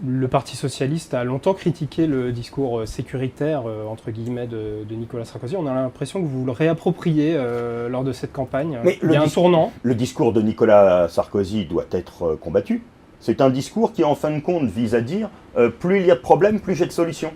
Le Parti socialiste a longtemps critiqué le discours sécuritaire, entre guillemets, de Nicolas Sarkozy. On a l'impression que vous le réappropriez lors de cette campagne. Mais Il y a un tournant. le discours de Nicolas Sarkozy doit être combattu. C'est un discours qui, en fin de compte, vise à dire plus il y a de problèmes, plus j'ai de solutions.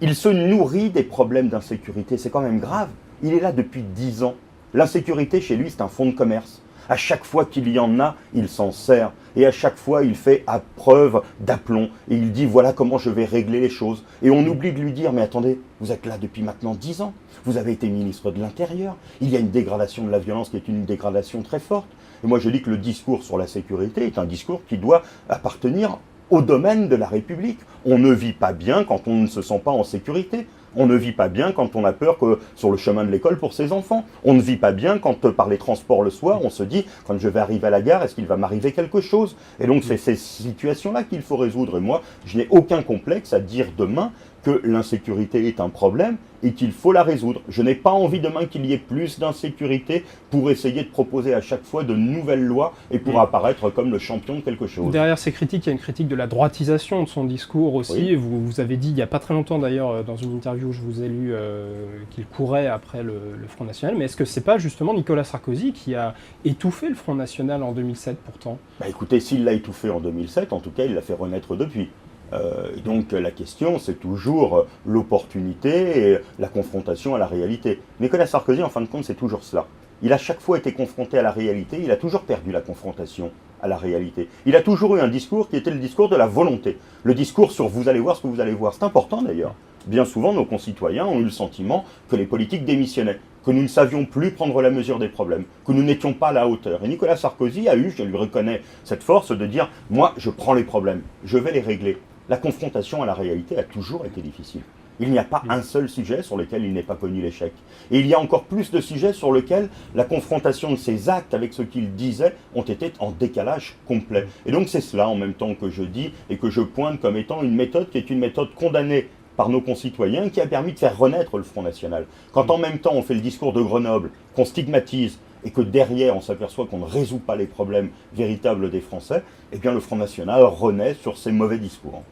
Il se nourrit des problèmes d'insécurité. C'est quand même grave. Il est là depuis 10 ans. L'insécurité, chez lui, c'est un fonds de commerce. À chaque fois qu'il y en a, il s'en sert. Et à chaque fois, il fait à preuve d'aplomb. Et il dit, voilà comment je vais régler les choses. Et on oublie de lui dire, mais attendez, vous êtes là depuis maintenant 10 ans. Vous avez été ministre de l'Intérieur. Il y a une dégradation de la violence qui est une dégradation très forte. Et moi, je dis que le discours sur la sécurité est un discours qui doit appartenir au domaine de la République. On ne vit pas bien quand on ne se sent pas en sécurité. On ne vit pas bien quand on a peur que sur le chemin de l'école pour ses enfants. On ne vit pas bien quand par les transports le soir, on se dit, quand je vais arriver à la gare, est-ce qu'il va m'arriver quelque chose? Et donc c'est ces situations-là qu'il faut résoudre. Et moi, je n'ai aucun complexe à dire demain que l'insécurité est un problème et qu'il faut la résoudre. Je n'ai pas envie demain qu'il y ait plus d'insécurité pour essayer de proposer à chaque fois de nouvelles lois et pour apparaître comme le champion de quelque chose. Derrière ces critiques, il y a une critique de la droitisation de son discours aussi. Oui. Vous avez dit, il n'y a pas très longtemps d'ailleurs, dans une interview où je vous ai lu, qu'il courait après le Front National. Mais est-ce que c'est pas justement Nicolas Sarkozy qui a étouffé le Front National en 2007 pourtant? Bah écoutez, s'il l'a étouffé en 2007, en tout cas, il l'a fait renaître depuis. Donc la question, c'est toujours l'opportunité et la confrontation à la réalité. Nicolas Sarkozy, en fin de compte, c'est toujours cela. Il a chaque fois été confronté à la réalité, il a toujours perdu la confrontation à la réalité. Il a toujours eu un discours qui était le discours de la volonté. Le discours sur vous allez voir ce que vous allez voir. C'est important d'ailleurs. Bien souvent, nos concitoyens ont eu le sentiment que les politiques démissionnaient, que nous ne savions plus prendre la mesure des problèmes, que nous n'étions pas à la hauteur. Et Nicolas Sarkozy a eu, je lui reconnais, cette force de dire « moi, je prends les problèmes, je vais les régler ». La confrontation à la réalité a toujours été difficile. Il n'y a pas un seul sujet sur lequel il n'ait pas connu l'échec. Et il y a encore plus de sujets sur lesquels la confrontation de ses actes avec ce qu'il disait ont été en décalage complet. Et donc c'est cela en même temps que je dis et que je pointe comme étant une méthode qui est une méthode condamnée par nos concitoyens qui a permis de faire renaître le Front National. Quand en même temps on fait le discours de Grenoble, qu'on stigmatise et que derrière on s'aperçoit qu'on ne résout pas les problèmes véritables des Français, eh bien le Front National renaît sur ces mauvais discours.